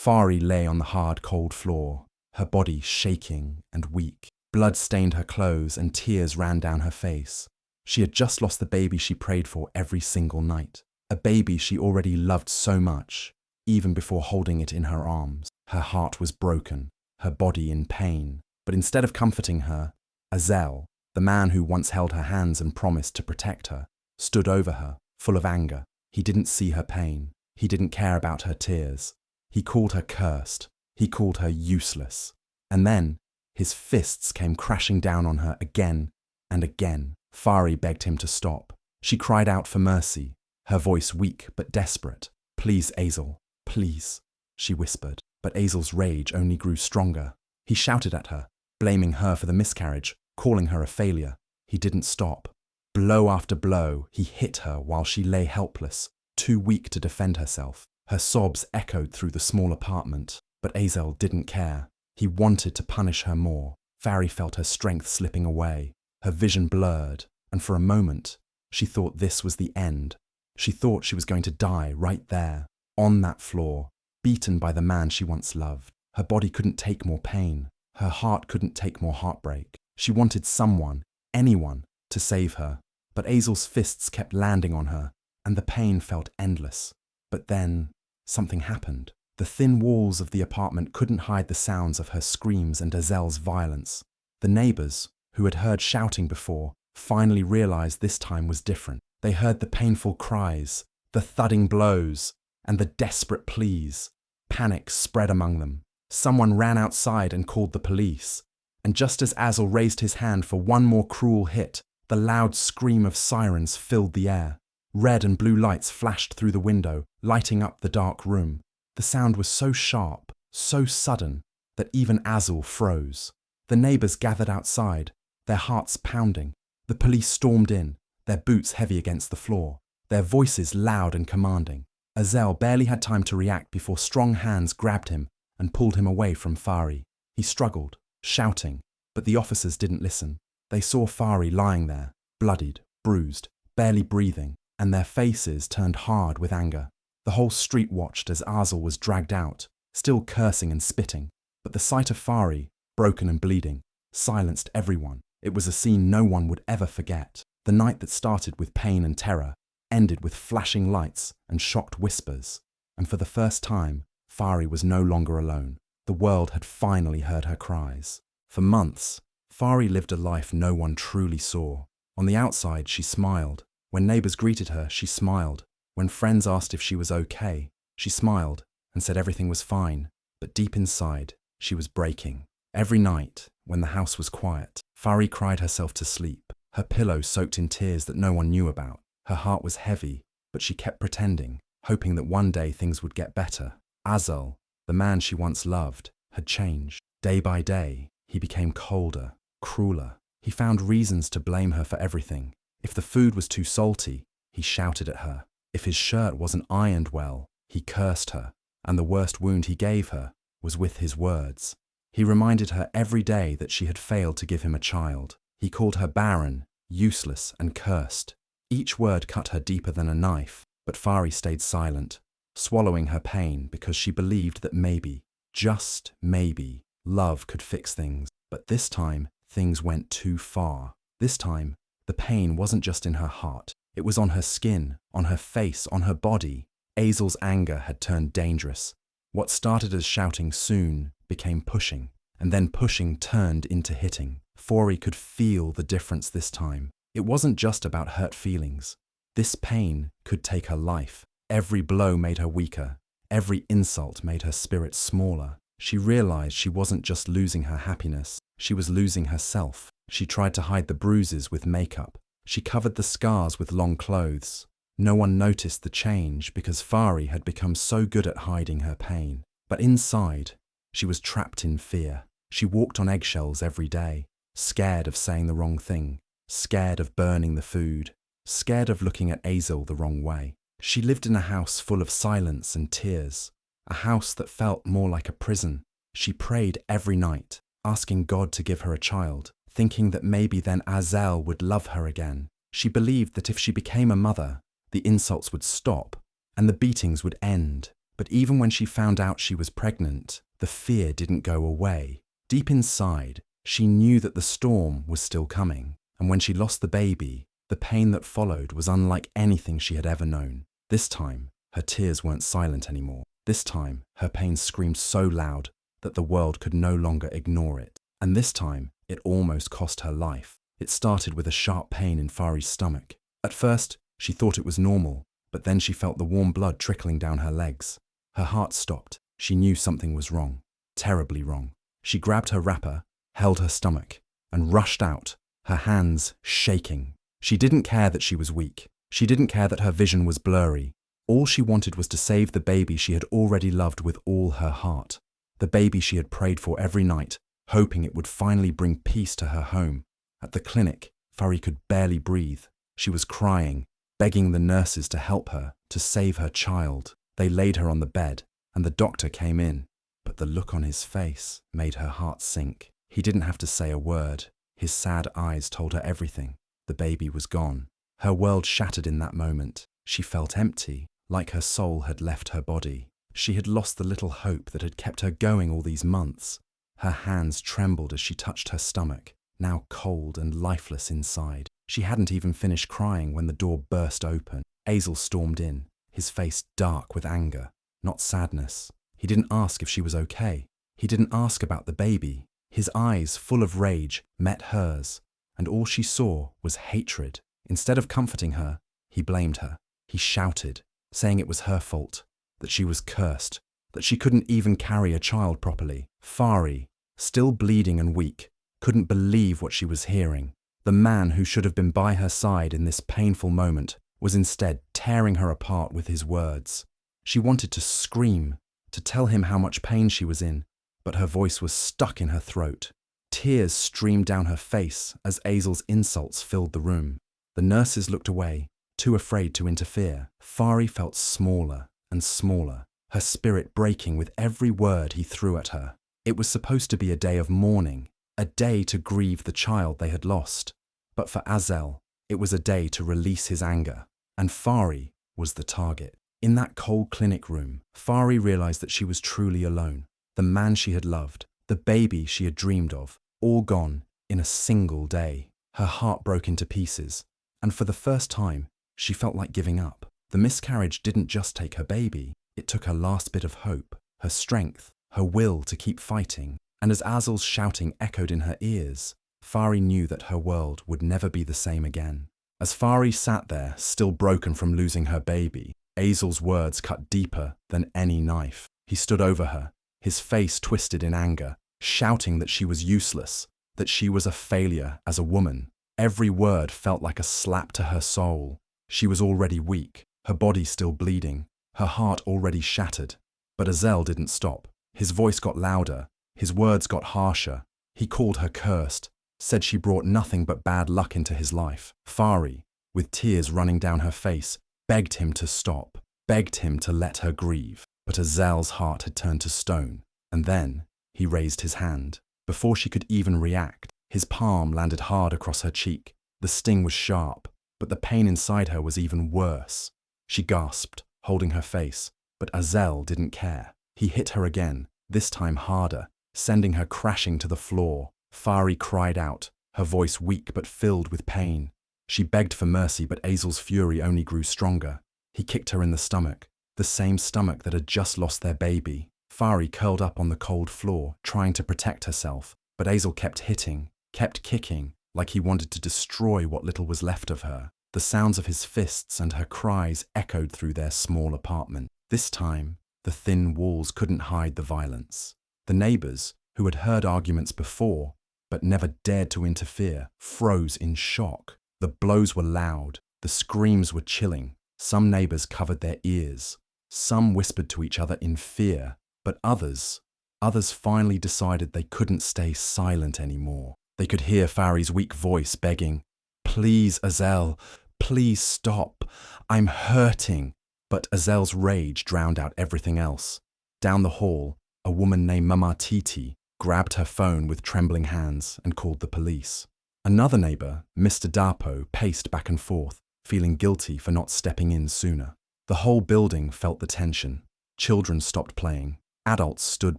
Fari lay on the hard, cold floor, her body shaking and weak. Blood stained her clothes and tears ran down her face. She had just lost the baby she prayed for every single night, a baby she already loved so much, even before holding it in her arms. Her heart was broken, her body in pain. But instead of comforting her, Azel, the man who once held her hands and promised to protect her, stood over her, full of anger. He didn't see her pain. He didn't care about her tears. He called her cursed. He called her useless. And then his fists came crashing down on her again and again. Fari begged him to stop. She cried out for mercy, her voice weak but desperate. "Please, Azel, please," she whispered. But Azel's rage only grew stronger. He shouted at her, blaming her for the miscarriage, calling her a failure. He didn't stop. Blow after blow, he hit her while she lay helpless, too weak to defend herself. Her sobs echoed through the small apartment, but Azel didn't care. He wanted to punish her more. Fari felt her strength slipping away, her vision blurred, and for a moment, she thought this was the end. She thought she was going to die right there, on that floor, beaten by the man she once loved. Her body couldn't take more pain. Her heart couldn't take more heartbreak. She wanted someone, anyone, to save her. But Azel's fists kept landing on her, and the pain felt endless. But then, something happened. The thin walls of the apartment couldn't hide the sounds of her screams and Azel's violence. The neighbors, who had heard shouting before, finally realized this time was different. They heard the painful cries, the thudding blows, and the desperate pleas. Panic spread among them. Someone ran outside and called the police. And just as Azel raised his hand for one more cruel hit, the loud scream of sirens filled the air. Red and blue lights flashed through the window, lighting up the dark room. The sound was so sharp, so sudden, that even Azel froze. The neighbors gathered outside, their hearts pounding. The police stormed in, their boots heavy against the floor, their voices loud and commanding. Azel barely had time to react before strong hands grabbed him and pulled him away from Fari. He struggled, shouting, but the officers didn't listen. They saw Fari lying there, bloodied, bruised, barely breathing, and their faces turned hard with anger. The whole street watched as Azel was dragged out, still cursing and spitting. But the sight of Fari, broken and bleeding, silenced everyone. It was a scene no one would ever forget. The night that started with pain and terror ended with flashing lights and shocked whispers. And for the first time, Fari was no longer alone. The world had finally heard her cries. For months, Fari lived a life no one truly saw. On the outside, she smiled. When neighbors greeted her, she smiled. When friends asked if she was okay, she smiled and said everything was fine. But deep inside, she was breaking. Every night, when the house was quiet, Fari cried herself to sleep, her pillow soaked in tears that no one knew about. Her heart was heavy, but she kept pretending, hoping that one day things would get better. Azel, the man she once loved, had changed. Day by day, he became colder, crueler. He found reasons to blame her for everything. If the food was too salty, he shouted at her. If his shirt wasn't ironed well, he cursed her. And the worst wound he gave her was with his words. He reminded her every day that she had failed to give him a child. He called her barren, useless, and cursed. Each word cut her deeper than a knife, but Fari stayed silent, swallowing her pain because she believed that maybe, just maybe, love could fix things. But this time, things went too far. This time, the pain wasn't just in her heart. It was on her skin, on her face, on her body. Azel's anger had turned dangerous. What started as shouting soon became pushing, and then pushing turned into hitting. Fari could feel the difference this time. It wasn't just about hurt feelings. This pain could take her life. Every blow made her weaker. Every insult made her spirit smaller. She realized she wasn't just losing her happiness. She was losing herself. She tried to hide the bruises with makeup. She covered the scars with long clothes. No one noticed the change because Fari had become so good at hiding her pain. But inside, she was trapped in fear. She walked on eggshells every day, scared of saying the wrong thing, scared of burning the food, scared of looking at Azel the wrong way. She lived in a house full of silence and tears, a house that felt more like a prison. She prayed every night, asking God to give her a child, thinking that maybe then Azel would love her again. She believed that if she became a mother, the insults would stop and the beatings would end. But even when she found out she was pregnant, the fear didn't go away. Deep inside, she knew that the storm was still coming. And when she lost the baby, the pain that followed was unlike anything she had ever known. This time, her tears weren't silent anymore. This time, her pain screamed so loud that the world could no longer ignore it. And this time, it almost cost her life. It started with a sharp pain in Fari's stomach. At first, she thought it was normal, but then she felt the warm blood trickling down her legs. Her heart stopped. She knew something was wrong. Terribly wrong. She grabbed her wrapper, held her stomach, and rushed out, her hands shaking. She didn't care that she was weak. She didn't care that her vision was blurry. All she wanted was to save the baby she had already loved with all her heart. The baby she had prayed for every night, hoping it would finally bring peace to her home. At the clinic, Fari could barely breathe. She was crying, begging the nurses to help her, to save her child. They laid her on the bed, and the doctor came in. But the look on his face made her heart sink. He didn't have to say a word. His sad eyes told her everything. The baby was gone. Her world shattered in that moment. She felt empty, like her soul had left her body. She had lost the little hope that had kept her going all these months. Her hands trembled as she touched her stomach, now cold and lifeless inside. She hadn't even finished crying when the door burst open. Azel stormed in, his face dark with anger, not sadness. He didn't ask if she was okay. He didn't ask about the baby. His eyes, full of rage, met hers, and all she saw was hatred. Instead of comforting her, he blamed her. He shouted, saying it was her fault, that she was cursed, that she couldn't even carry a child properly. Fari, still bleeding and weak, couldn't believe what she was hearing. The man who should have been by her side in this painful moment was instead tearing her apart with his words. She wanted to scream, to tell him how much pain she was in, but her voice was stuck in her throat. Tears streamed down her face as Azel's insults filled the room. The nurses looked away, too afraid to interfere. Fari felt smaller and smaller, her spirit breaking with every word he threw at her. It was supposed to be a day of mourning, a day to grieve the child they had lost. But for Azel, it was a day to release his anger, and Fari was the target. In that cold clinic room, Fari realized that she was truly alone. The man she had loved, the baby she had dreamed of, all gone in a single day. Her heart broke into pieces, and for the first time, she felt like giving up. The miscarriage didn't just take her baby, it took her last bit of hope, her strength, her will to keep fighting. And as Azel's shouting echoed in her ears, Fari knew that her world would never be the same again. As Fari sat there, still broken from losing her baby, Azel's words cut deeper than any knife. He stood over her, his face twisted in anger, shouting that she was useless, that she was a failure as a woman. Every word felt like a slap to her soul. She was already weak, her body still bleeding, her heart already shattered. But Azel didn't stop. His voice got louder, his words got harsher. He called her cursed, said she brought nothing but bad luck into his life. Fari, with tears running down her face, begged him to stop, begged him to let her grieve. But Azel's heart had turned to stone, and then he raised his hand. Before she could even react, his palm landed hard across her cheek. The sting was sharp, but the pain inside her was even worse. She gasped, holding her face, but Azel didn't care. He hit her again, this time harder, sending her crashing to the floor. Fari cried out, her voice weak but filled with pain. She begged for mercy, but Azel's fury only grew stronger. He kicked her in the stomach, the same stomach that had just lost their baby. Fari curled up on the cold floor, trying to protect herself, but Azel kept hitting, kept kicking, like he wanted to destroy what little was left of her. The sounds of his fists and her cries echoed through their small apartment. This time, the thin walls couldn't hide the violence. The neighbors, who had heard arguments before, but never dared to interfere, froze in shock. The blows were loud, the screams were chilling. Some neighbors covered their ears. Some whispered to each other in fear, but others finally decided they couldn't stay silent anymore. They could hear Fari's weak voice begging, "Please, Azel, please stop. I'm hurting." But Azel's rage drowned out everything else. Down the hall, a woman named Mama Titi grabbed her phone with trembling hands and called the police. Another neighbor, Mr. Dapo, paced back and forth, feeling guilty for not stepping in sooner. The whole building felt the tension. Children stopped playing. Adults stood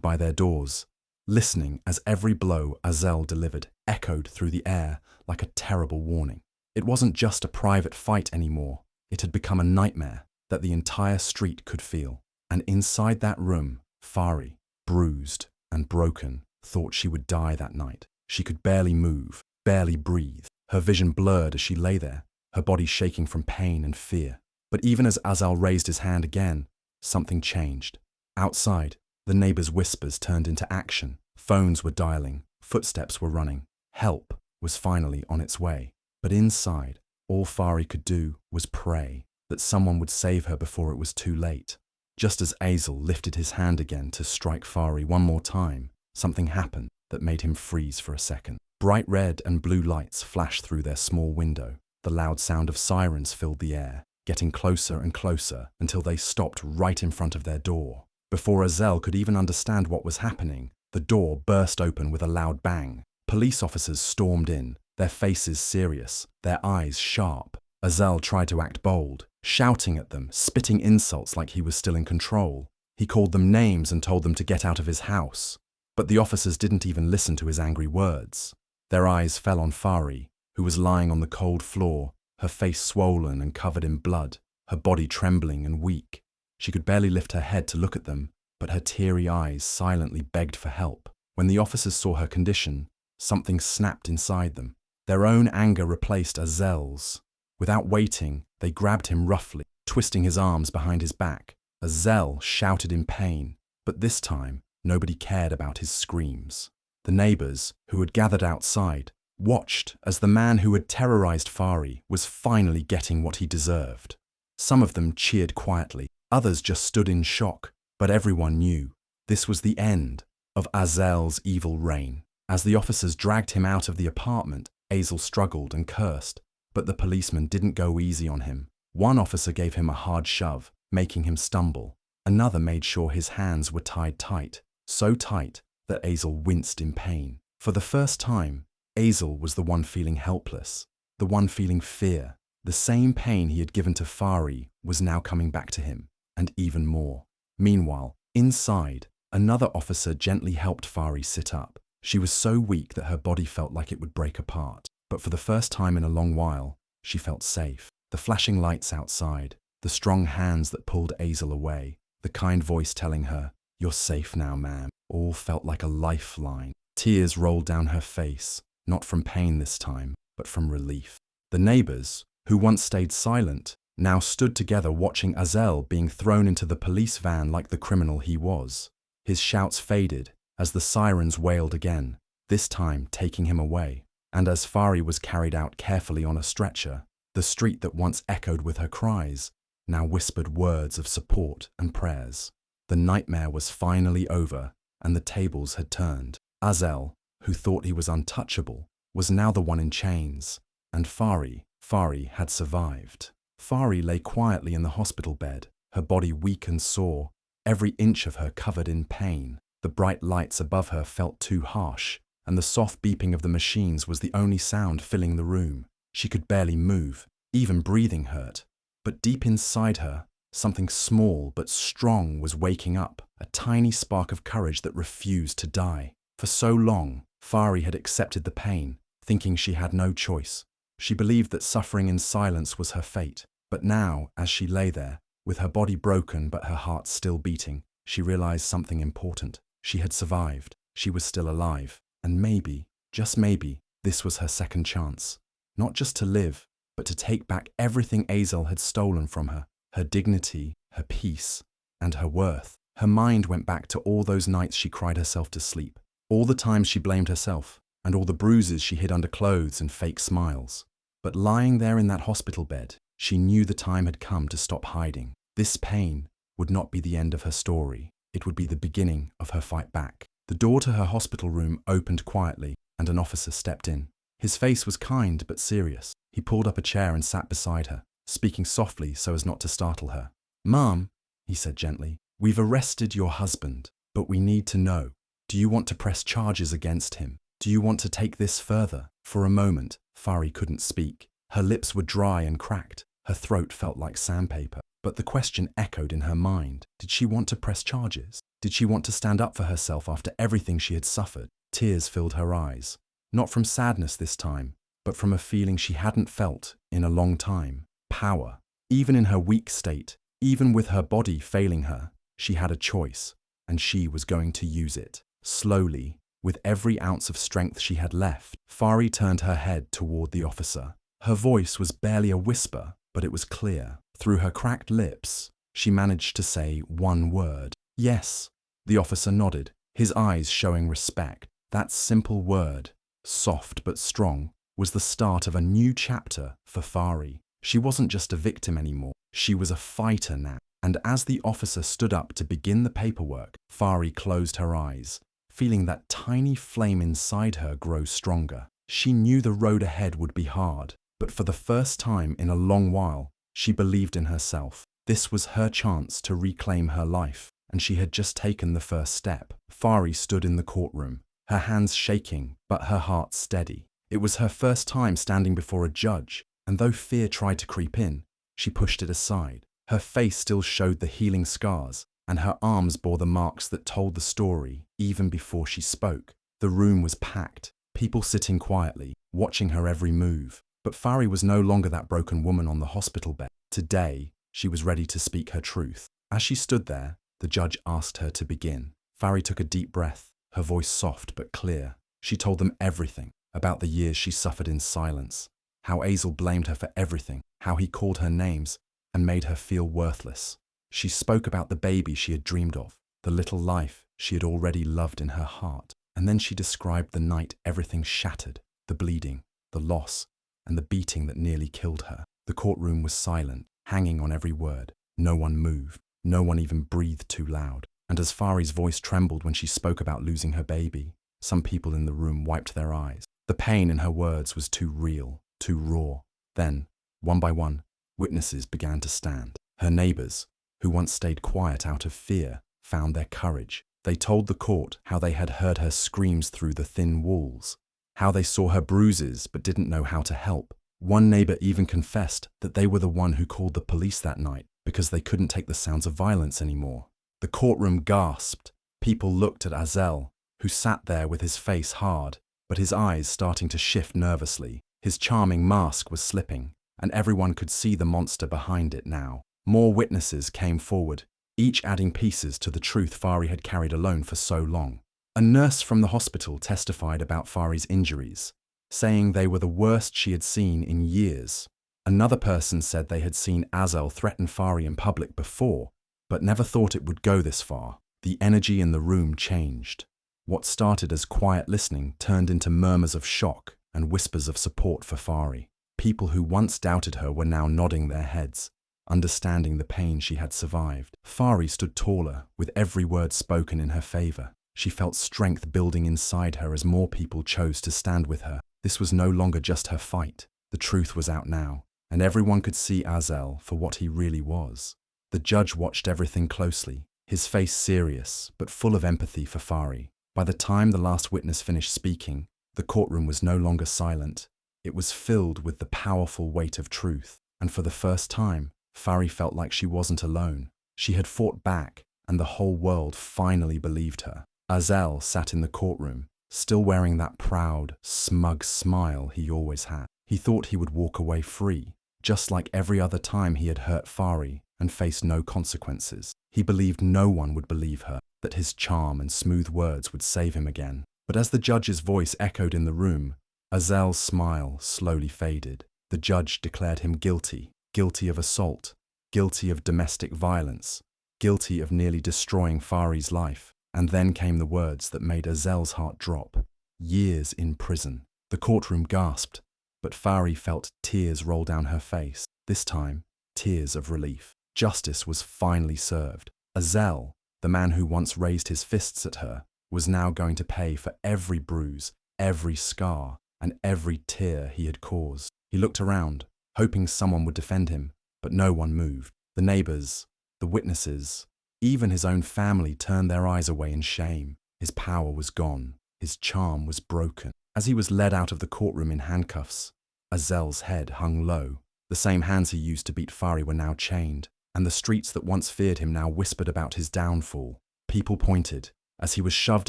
by their doors, listening as every blow Azel delivered echoed through the air like a terrible warning. It wasn't just a private fight anymore. It had become a nightmare that the entire street could feel. And inside that room, Fari, bruised and broken, thought she would die that night. She could barely move, barely breathe. Her vision blurred as she lay there, her body shaking from pain and fear. But even as Azel raised his hand again, something changed. Outside, the neighbors' whispers turned into action. Phones were dialing, footsteps were running. Help was finally on its way. But inside, all Fari could do was pray that someone would save her before it was too late. Just as Azel lifted his hand again to strike Fari one more time, something happened that made him freeze for a second. Bright red and blue lights flashed through their small window. The loud sound of sirens filled the air, getting closer and closer until they stopped right in front of their door. Before Azel could even understand what was happening, the door burst open with a loud bang. Police officers stormed in, their faces serious, their eyes sharp. Azel tried to act bold, shouting at them, spitting insults like he was still in control. He called them names and told them to get out of his house. But the officers didn't even listen to his angry words. Their eyes fell on Fari, who was lying on the cold floor, her face swollen and covered in blood, her body trembling and weak. She could barely lift her head to look at them, but her teary eyes silently begged for help. When the officers saw her condition, something snapped inside them. Their own anger replaced Azel's. Without waiting, they grabbed him roughly, twisting his arms behind his back. Azel shouted in pain, but this time, nobody cared about his screams. The neighbors, who had gathered outside, watched as the man who had terrorized Fari was finally getting what he deserved. Some of them cheered quietly, others just stood in shock, but everyone knew this was the end of Azel's evil reign. As the officers dragged him out of the apartment, Azel struggled and cursed, but the policeman didn't go easy on him. One officer gave him a hard shove, making him stumble. Another made sure his hands were tied tight, so tight that Azel winced in pain. For the first time, Azel was the one feeling helpless, the one feeling fear. The same pain he had given to Fari was now coming back to him, and even more. Meanwhile, inside, another officer gently helped Fari sit up. She was so weak that her body felt like it would break apart. But for the first time in a long while, she felt safe. The flashing lights outside, the strong hands that pulled Azel away, the kind voice telling her, "You're safe now, ma'am," all felt like a lifeline. Tears rolled down her face, not from pain this time, but from relief. The neighbors, who once stayed silent, now stood together watching Azel being thrown into the police van like the criminal he was. His shouts faded as the sirens wailed again, this time taking him away. And as Fari was carried out carefully on a stretcher, the street that once echoed with her cries now whispered words of support and prayers. The nightmare was finally over, and the tables had turned. Azel, who thought he was untouchable, was now the one in chains, and Fari had survived. Fari lay quietly in the hospital bed, her body weak and sore, every inch of her covered in pain. The bright lights above her felt too harsh, and the soft beeping of the machines was the only sound filling the room. She could barely move, even breathing hurt. But deep inside her, something small but strong was waking up, a tiny spark of courage that refused to die. For so long, Fari had accepted the pain, thinking she had no choice. She believed that suffering in silence was her fate. But now, as she lay there, with her body broken but her heart still beating, she realized something important. She had survived. She was still alive. And maybe, just maybe, this was her second chance. Not just to live, but to take back everything Azel had stolen from her, her dignity, her peace, and her worth. Her mind went back to all those nights she cried herself to sleep, all the times she blamed herself, and all the bruises she hid under clothes and fake smiles. But lying there in that hospital bed, she knew the time had come to stop hiding. This pain would not be the end of her story. It would be the beginning of her fight back. The door to her hospital room opened quietly, and an officer stepped in. His face was kind but serious. He pulled up a chair and sat beside her, speaking softly so as not to startle her. "Ma'am," he said gently, "we've arrested your husband, but we need to know, do you want to press charges against him? Do you want to take this further?" For a moment, Fari couldn't speak. Her lips were dry and cracked. Her throat felt like sandpaper. But the question echoed in her mind. Did she want to press charges? Did she want to stand up for herself after everything she had suffered? Tears filled her eyes, not from sadness this time, but from a feeling she hadn't felt in a long time. Power. Even in her weak state, even with her body failing her, she had a choice, and she was going to use it. Slowly, with every ounce of strength she had left, Fari turned her head toward the officer. Her voice was barely a whisper, but it was clear. Through her cracked lips, she managed to say one word. Yes. The officer nodded, his eyes showing respect. That simple word, soft but strong, was the start of a new chapter for Fari. She wasn't just a victim anymore, she was a fighter now. And as the officer stood up to begin the paperwork, Fari closed her eyes, feeling that tiny flame inside her grow stronger. She knew the road ahead would be hard, but for the first time in a long while, she believed in herself. This was her chance to reclaim her life, and she had just taken the first step. Fari stood in the courtroom, her hands shaking, but her heart steady. It was her first time standing before a judge, and though fear tried to creep in, she pushed it aside. Her face still showed the healing scars, and her arms bore the marks that told the story even before she spoke. The room was packed, people sitting quietly, watching her every move. But Fari was no longer that broken woman on the hospital bed. Today, she was ready to speak her truth. As she stood there, the judge asked her to begin. Fari took a deep breath, her voice soft but clear. She told them everything about the years she suffered in silence, how Azel blamed her for everything, how he called her names and made her feel worthless. She spoke about the baby she had dreamed of, the little life she had already loved in her heart. And then she described the night everything shattered, the bleeding, the loss, and the beating that nearly killed her. The courtroom was silent, hanging on every word. No one moved. No one even breathed too loud. And as Fari's voice trembled when she spoke about losing her baby, some people in the room wiped their eyes. The pain in her words was too real, too raw. Then, one by one, witnesses began to stand. Her neighbors, who once stayed quiet out of fear, found their courage. They told the court how they had heard her screams through the thin walls, how they saw her bruises but didn't know how to help. One neighbor even confessed that they were the one who called the police that night because they couldn't take the sounds of violence anymore. The courtroom gasped. People looked at Azel, who sat there with his face hard, but his eyes starting to shift nervously. His charming mask was slipping, and everyone could see the monster behind it now. More witnesses came forward, each adding pieces to the truth Fari had carried alone for so long. A nurse from the hospital testified about Fari's injuries, saying they were the worst she had seen in years. Another person said they had seen Azel threaten Fari in public before, but never thought it would go this far. The energy in the room changed. What started as quiet listening turned into murmurs of shock and whispers of support for Fari. People who once doubted her were now nodding their heads, understanding the pain she had survived. Fari stood taller with every word spoken in her favor. She felt strength building inside her as more people chose to stand with her. This was no longer just her fight. The truth was out now, and everyone could see Azel for what he really was. The judge watched everything closely, his face serious but full of empathy for Fari. By the time the last witness finished speaking, the courtroom was no longer silent. It was filled with the powerful weight of truth, and for the first time, Fari felt like she wasn't alone. She had fought back, and the whole world finally believed her. Azel sat in the courtroom, still wearing that proud, smug smile he always had. He thought he would walk away free, just like every other time he had hurt Fari and faced no consequences. He believed no one would believe her, that his charm and smooth words would save him again. But as the judge's voice echoed in the room, Azel's smile slowly faded. The judge declared him guilty, guilty of assault, guilty of domestic violence, guilty of nearly destroying Fari's life. And then came the words that made Azel's heart drop. Years in prison. The courtroom gasped, but Fari felt tears roll down her face. This time, tears of relief. Justice was finally served. Azel, the man who once raised his fists at her, was now going to pay for every bruise, every scar, and every tear he had caused. He looked around, hoping someone would defend him, but no one moved. The neighbors, the witnesses, even his own family turned their eyes away in shame. His power was gone. His charm was broken. As he was led out of the courtroom in handcuffs, Azel's head hung low. The same hands he used to beat Fari were now chained, and the streets that once feared him now whispered about his downfall. People pointed as he was shoved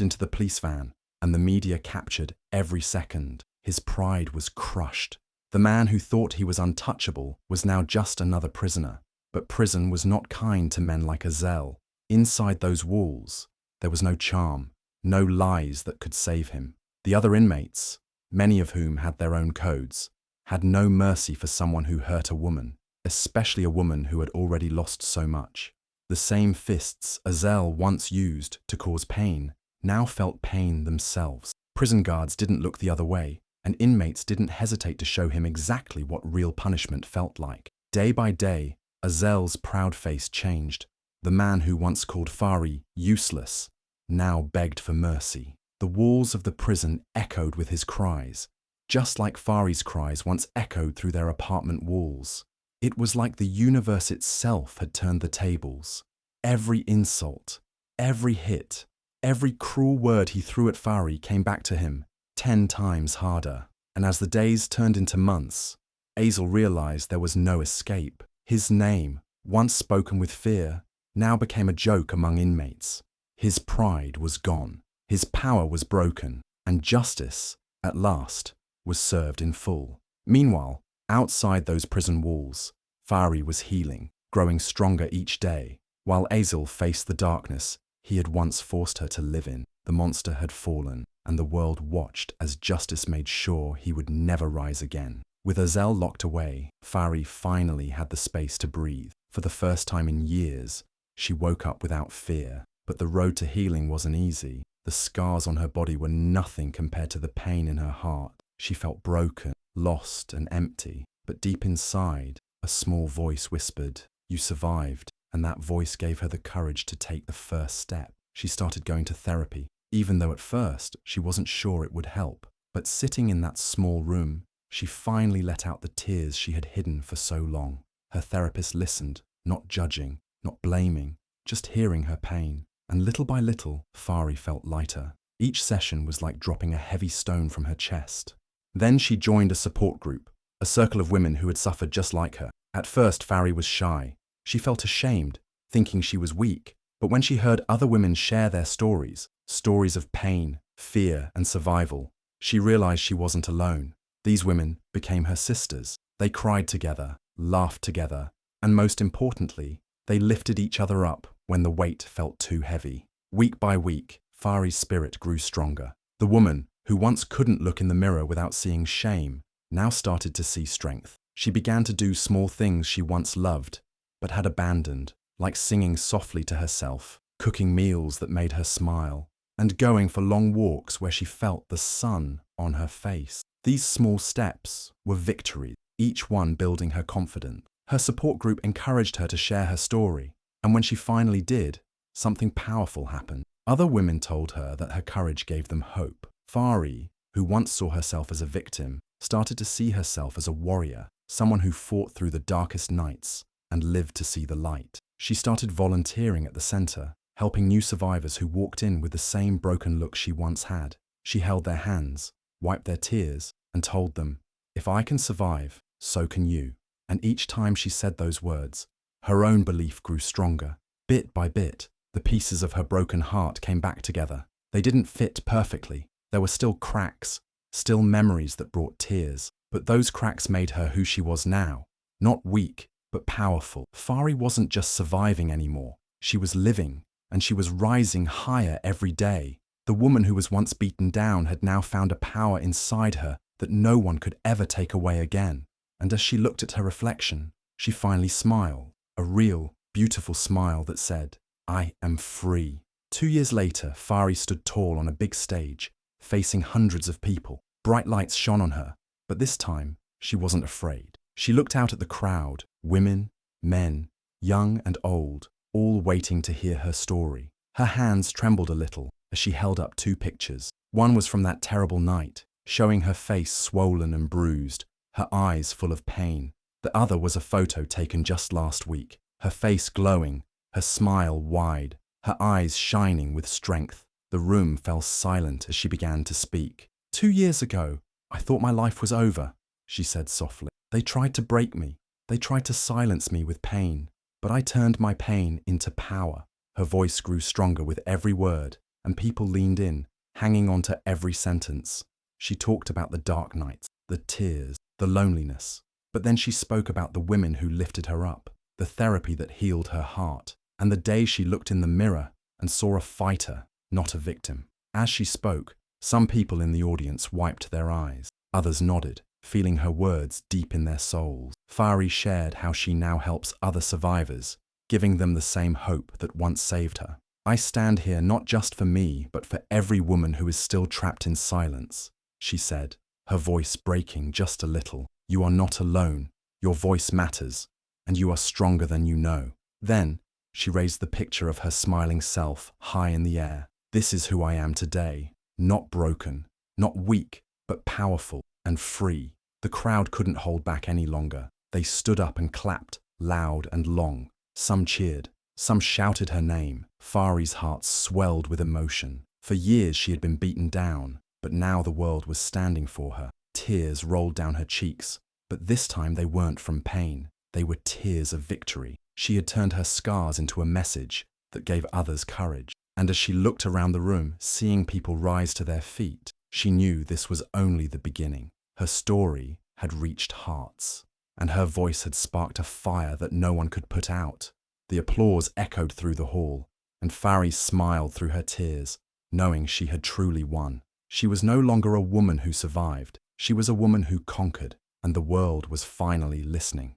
into the police van, and the media captured every second. His pride was crushed. The man who thought he was untouchable was now just another prisoner. But prison was not kind to men like Azel. Inside those walls, there was no charm, no lies that could save him. The other inmates, many of whom had their own codes, had no mercy for someone who hurt a woman, especially a woman who had already lost so much. The same fists Azel once used to cause pain now felt pain themselves. Prison guards didn't look the other way, and inmates didn't hesitate to show him exactly what real punishment felt like. Day by day, Azel's proud face changed. The man who once called Fari useless now begged for mercy. The walls of the prison echoed with his cries, just like Fari's cries once echoed through their apartment walls. It was like the universe itself had turned the tables. Every insult, every hit, every cruel word he threw at Fari came back to him 10 times harder. And as the days turned into months, Azel realized there was no escape. His name, once spoken with fear, now became a joke among inmates. His pride was gone, his power was broken, and justice, at last, was served in full. Meanwhile, outside those prison walls, Fari was healing, growing stronger each day, while Azel faced the darkness he had once forced her to live in. The monster had fallen, and the world watched as justice made sure he would never rise again. With Azel locked away, Fari finally had the space to breathe. For the first time in years, she woke up without fear. But the road to healing wasn't easy. The scars on her body were nothing compared to the pain in her heart. She felt broken, lost, and empty. But deep inside, a small voice whispered, "You survived." And that voice gave her the courage to take the first step. She started going to therapy, even though at first she wasn't sure it would help. But sitting in that small room, she finally let out the tears she had hidden for so long. Her therapist listened, not judging, not blaming, just hearing her pain. And little by little, Fari felt lighter. Each session was like dropping a heavy stone from her chest. Then she joined a support group, a circle of women who had suffered just like her. At first, Fari was shy. She felt ashamed, thinking she was weak. But when she heard other women share their stories, stories of pain, fear, and survival, she realized she wasn't alone. These women became her sisters. They cried together, laughed together, and most importantly, they lifted each other up when the weight felt too heavy. Week by week, Fari's spirit grew stronger. The woman, who once couldn't look in the mirror without seeing shame, now started to see strength. She began to do small things she once loved, but had abandoned, like singing softly to herself, cooking meals that made her smile, and going for long walks where she felt the sun on her face. These small steps were victories, each one building her confidence. Her support group encouraged her to share her story, and when she finally did, something powerful happened. Other women told her that her courage gave them hope. Fari, who once saw herself as a victim, started to see herself as a warrior, someone who fought through the darkest nights and lived to see the light. She started volunteering at the center, helping new survivors who walked in with the same broken look she once had. She held their hands, wiped their tears, and told them, "If I can survive, so can you." And each time she said those words, her own belief grew stronger. Bit by bit, the pieces of her broken heart came back together. They didn't fit perfectly. There were still cracks, still memories that brought tears. But those cracks made her who she was now. Not weak, but powerful. Fari wasn't just surviving anymore. She was living, and she was rising higher every day. The woman who was once beaten down had now found a power inside her that no one could ever take away again. And as she looked at her reflection, she finally smiled. A real, beautiful smile that said, "I am free." 2 years later, Fari stood tall on a big stage, facing hundreds of people. Bright lights shone on her, but this time, she wasn't afraid. She looked out at the crowd, women, men, young and old, all waiting to hear her story. Her hands trembled a little as she held up 2 pictures. One was from that terrible night, showing her face swollen and bruised, her eyes full of pain. The other was a photo taken just last week, her face glowing, her smile wide, her eyes shining with strength. The room fell silent as she began to speak. 2 years ago, I thought my life was over, she said softly. They tried to break me. They tried to silence me with pain. But I turned my pain into power. Her voice grew stronger with every word, and people leaned in, hanging on to every sentence. She talked about the dark nights, the tears, the loneliness. But then she spoke about the women who lifted her up, the therapy that healed her heart, and the day she looked in the mirror and saw a fighter, not a victim. As she spoke, some people in the audience wiped their eyes. Others nodded, feeling her words deep in their souls. Fari shared how she now helps other survivors, giving them the same hope that once saved her. I stand here not just for me, but for every woman who is still trapped in silence, she said, her voice breaking just a little. You are not alone. Your voice matters, and you are stronger than you know. Then, she raised the picture of her smiling self high in the air. This is who I am today. Not broken, not weak, but powerful and free. The crowd couldn't hold back any longer. They stood up and clapped, loud and long. Some cheered, some shouted her name. Fari's heart swelled with emotion. For years she had been beaten down, but now the world was standing for her. Tears rolled down her cheeks, but this time they weren't from pain. They were tears of victory. She had turned her scars into a message that gave others courage. And as she looked around the room, seeing people rise to their feet, she knew this was only the beginning. Her story had reached hearts, and her voice had sparked a fire that no one could put out. The applause echoed through the hall, and Fari smiled through her tears, knowing she had truly won. She was no longer a woman who survived. She was a woman who conquered, and the world was finally listening.